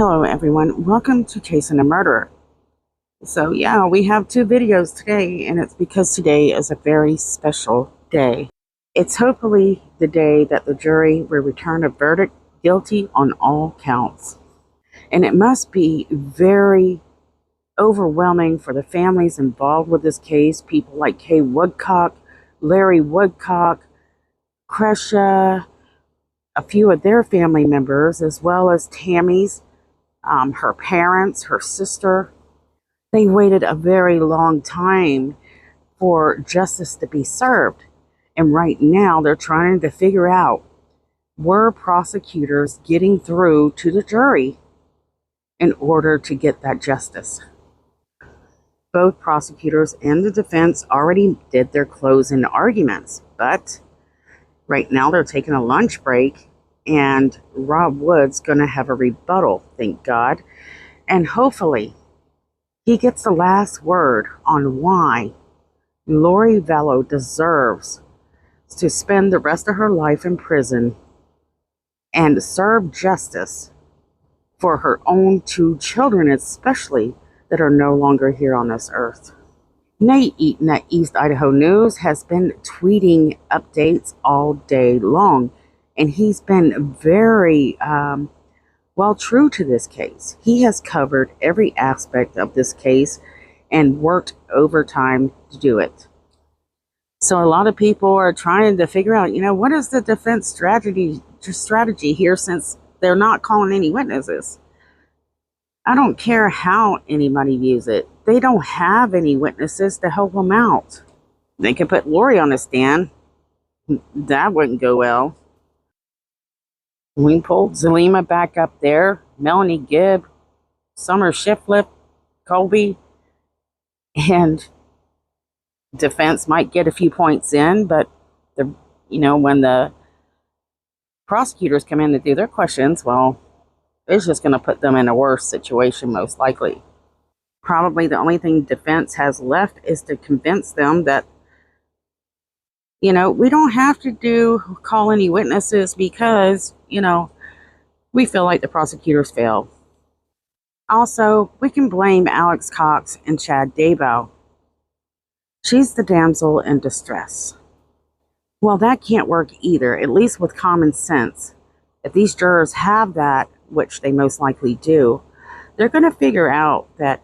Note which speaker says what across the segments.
Speaker 1: Hello everyone, welcome to Chasing a Murderer. So yeah, we have two videos today, and it's because today is a very special day. It's hopefully the day that the jury will return a verdict guilty on all counts. And it must be very overwhelming for the families involved with this case, people like Kay Woodcock, Larry Woodcock, Cresha, a few of their family members, as well as Tammy's, her parents, her sister. They waited a very long time for justice to be served. And right now they're trying to figure out, were prosecutors getting through to the jury in order to get that justice? Both prosecutors and the defense already did their closing arguments, but right now they're taking a lunch break, and Rob Wood's going to have a rebuttal, thank God. And hopefully he gets the last word on why Lori Vallow deserves to spend the rest of her life in prison and serve justice for her own two children, especially, that are no longer here on this earth. Nate Eaton at East Idaho News has been tweeting updates all day long, and he's been very true to this case. He has covered every aspect of this case and worked overtime to do it. So a lot of people are trying to figure out, what is the defense strategy here, since they're not calling any witnesses. I don't care how anybody views it. They don't have any witnesses to help them out. They could put Lori on the stand. That wouldn't go well. We pulled Zelima back up there, Melanie Gibb, Summer Shiflip, Colby, and defense might get a few points in, but when the prosecutors come in to do their questions, well, it's just going to put them in a worse situation, most likely. Probably the only thing defense has left is to convince them that, we don't have to call any witnesses because, we feel like the prosecutors failed. Also, we can blame Alex Cox and Chad Daybell. She's the damsel in distress. Well, that can't work either, at least with common sense. If these jurors have that, which they most likely do, they're going to figure out that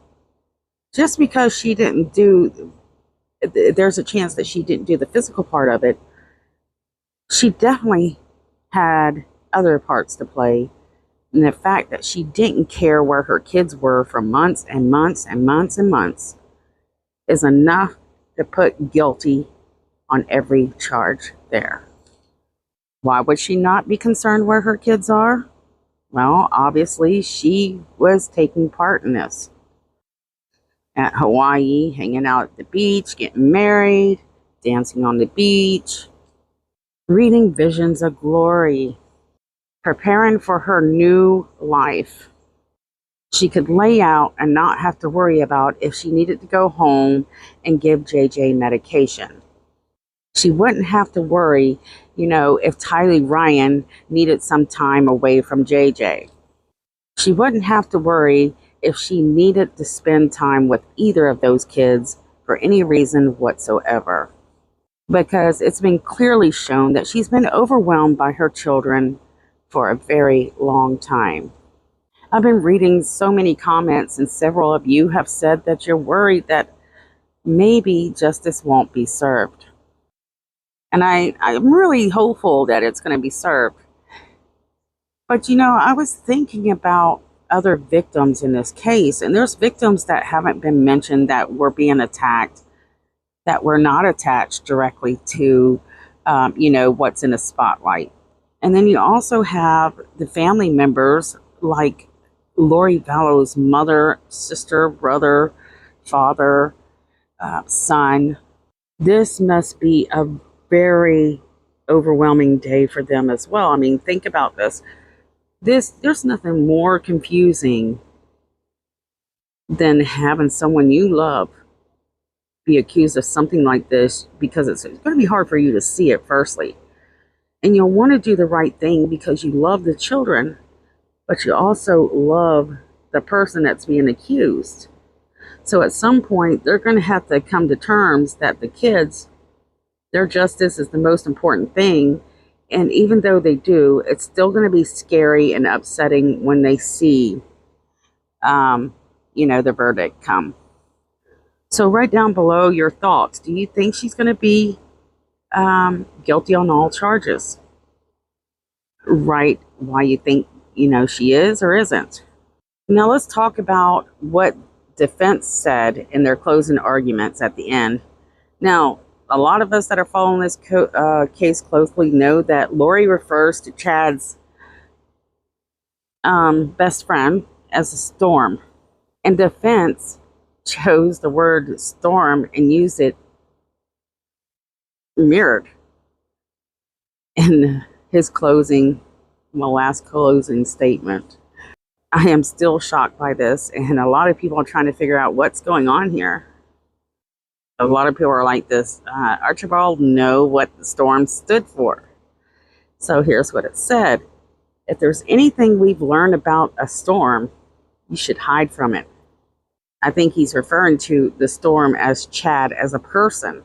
Speaker 1: just because she didn't there's a chance that she didn't do the physical part of it, she definitely had other parts to play. And the fact that she didn't care where her kids were for months and months and months and months is enough to put guilty on every charge there. Why would she not be concerned where her kids are? Well, obviously she was taking part in this. At Hawaii, hanging out at the beach, getting married, dancing on the beach, reading visions of glory, preparing for her new life. She could lay out and not have to worry about if she needed to go home and give JJ medication. She wouldn't have to worry, if Tylee Ryan needed some time away from JJ. She wouldn't have to worry if she needed to spend time with either of those kids for any reason whatsoever. Because it's been clearly shown that she's been overwhelmed by her children for a very long time. I've been reading so many comments, and several of you have said that you're worried that maybe justice won't be served. And I'm really hopeful that it's going to be served. But I was thinking about other victims in this case, and there's victims that haven't been mentioned that were being attacked, that were not attached directly to, what's in the spotlight. And then you also have the family members like Lori Vallow's mother, sister, brother, father, son. This must be a very overwhelming day for them as well. I mean, think about this. There's nothing more confusing than having someone you love be accused of something like this, because it's going to be hard for you to see it firstly. And you'll want to do the right thing because you love the children. but you also love the person that's being accused. So at some point, they're going to have to come to terms that the kids, their justice is the most important thing. And even though they do, it's still going to be scary and upsetting when they see, the verdict come. So write down below your thoughts. Do you think she's going to be guilty on all charges? Write why you think, she is or isn't. Now let's talk about what defense said in their closing arguments at the end. Now, a lot of us that are following this case closely know that Lori refers to Chad's best friend as a storm. And defense chose the word storm and used it mirrored in his last closing statement. I am still shocked by this, and a lot of people are trying to figure out what's going on here. A lot of people are like this, Archibald know what the storm stood for. So here's what it said. If there's anything we've learned about a storm, you should hide from it. I think he's referring to the storm as Chad as a person.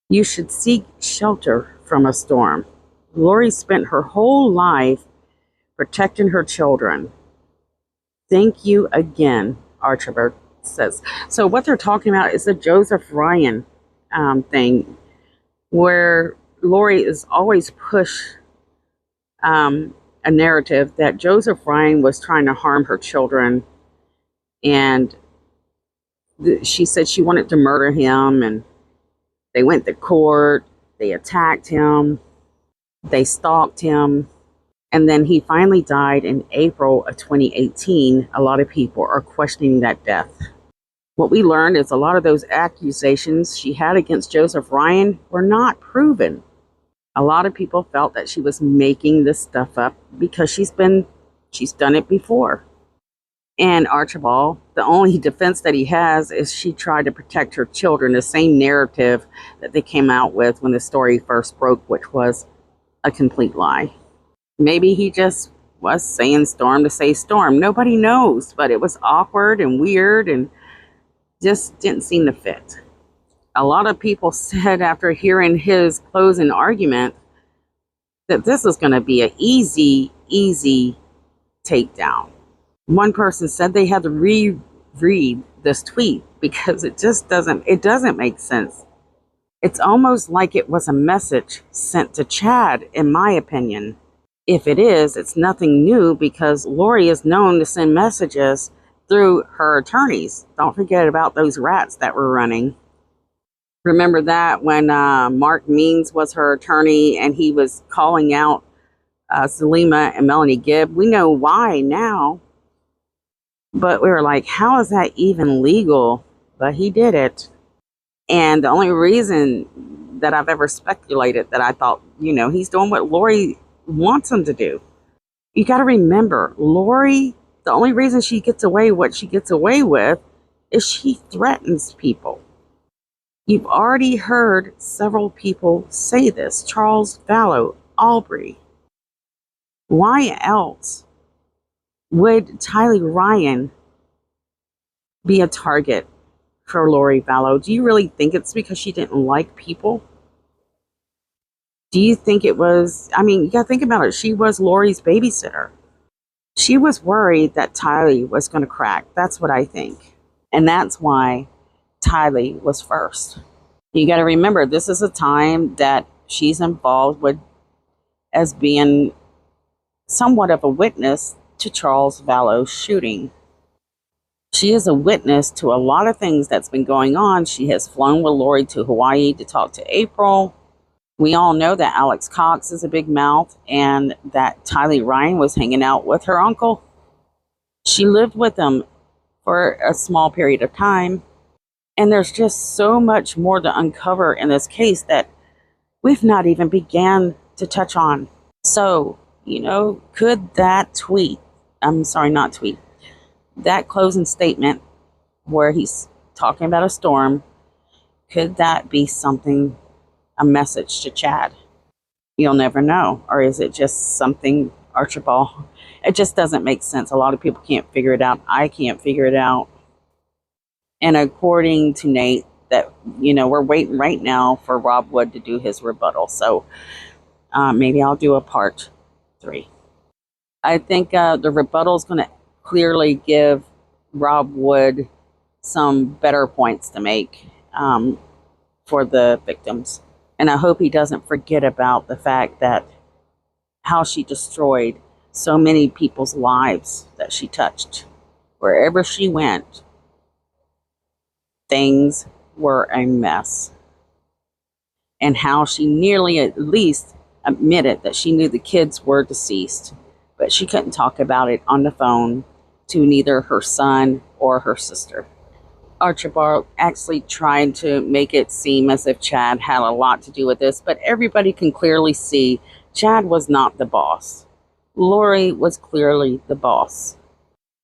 Speaker 1: You should seek shelter from a storm. Lori spent her whole life protecting her children. Thank you again, Archibald says. So what they're talking about is the Joseph Ryan thing, where Lori is always push a narrative that Joseph Ryan was trying to harm her children, and she said she wanted to murder him, and they went to court, they attacked him, they stalked him, and then he finally died in April of 2018. A lot of people are questioning that death. What we learned is a lot of those accusations she had against Joseph Ryan were not proven. A lot of people felt that she was making this stuff up because she's done it before. And Archibald, the only defense that he has is she tried to protect her children, the same narrative that they came out with when the story first broke, which was a complete lie. Maybe he just was saying storm to say storm. Nobody knows, but it was awkward and weird and just didn't seem to fit. A lot of people said after hearing his closing argument that this is going to be an easy takedown. One person said they had to reread this tweet because it doesn't make sense. It's almost like it was a message sent to Chad, in my opinion. If it is, it's nothing new because Lori is known to send messages through her attorneys. Don't forget about those rats that were running. Remember that when Mark Means was her attorney and he was calling out Salima and Melanie Gibb? We know why now. But we were like, how is that even legal? But he did it. And the only reason that I've ever speculated that I thought, he's doing what Lori wants him to do. You got to remember, Lori, the only reason she gets away what she gets away with is she threatens people. You've already heard several people say this. Charles, Vallow, Aubrey. Why else would Tylee Ryan be a target for Lori Vallow? Do you really think it's because she didn't like people? Do you think it was, you gotta think about it. She was Lori's babysitter. She was worried that Tylee was going to crack. That's what I think. And that's why Tylee was first. You got to remember, this is a time that she's involved with as being somewhat of a witness to Charles Vallow's shooting. She is a witness to a lot of things that's been going on. She has flown with Lori to Hawaii to talk to April. We all know that Alex Cox is a big mouth and that Tylee Ryan was hanging out with her uncle. She lived with him for a small period of time. And there's just so much more to uncover in this case that we've not even began to touch on. So, could that that closing statement where he's talking about a storm, could that be something, a message to Chad? You'll never know. Or is it just something Archibald It just doesn't make sense. A lot of people can't figure it out. I can't figure it out. And according to Nate, that, we're waiting right now for Rob Wood to do his rebuttal. So maybe I'll do a part 3. I think the rebuttal is going to clearly give Rob Wood some better points to make for the victims. And I hope he doesn't forget about the fact that how she destroyed so many people's lives that she touched. Wherever she went, things were a mess. And how she nearly at least admitted that she knew the kids were deceased, but she couldn't talk about it on the phone to neither her son or her sister. Archibald actually tried to make it seem as if Chad had a lot to do with this, but everybody can clearly see Chad was not the boss. Lori was clearly the boss.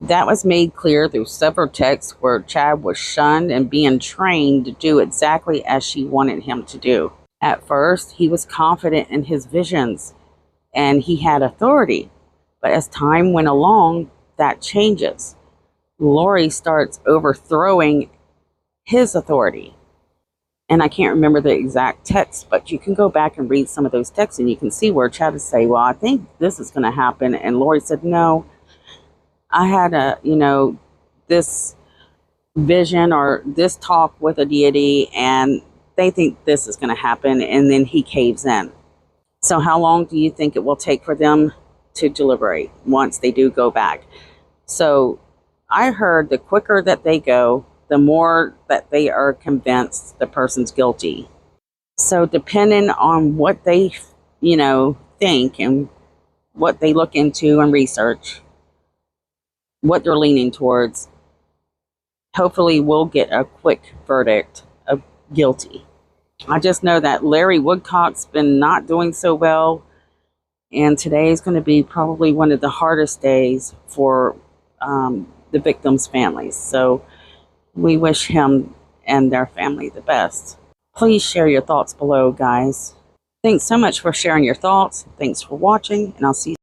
Speaker 1: That was made clear through several texts where Chad was shunned and being trained to do exactly as she wanted him to do. At first, he was confident in his visions and he had authority. But as time went along, that changes. Lori starts overthrowing his authority. And I can't remember the exact text, but you can go back and read some of those texts and you can see where Chad would say, well, I think this is going to happen. And Lori said, no, I had this vision or this talk with a deity and they think this is going to happen. And then he caves in. So how long do you think it will take for them to deliberate once they do go back? So I heard the quicker that they go, the more that they are convinced the person's guilty. So depending on what they, think and what they look into and research, what they're leaning towards, hopefully we'll get a quick verdict of guilty. I just know that Larry Woodcock's been not doing so well, and today is going to be probably one of the hardest days for the victims' families. So we wish him and their family the best. Please share your thoughts below, guys. Thanks so much for sharing your thoughts. Thanks for watching, and I'll see you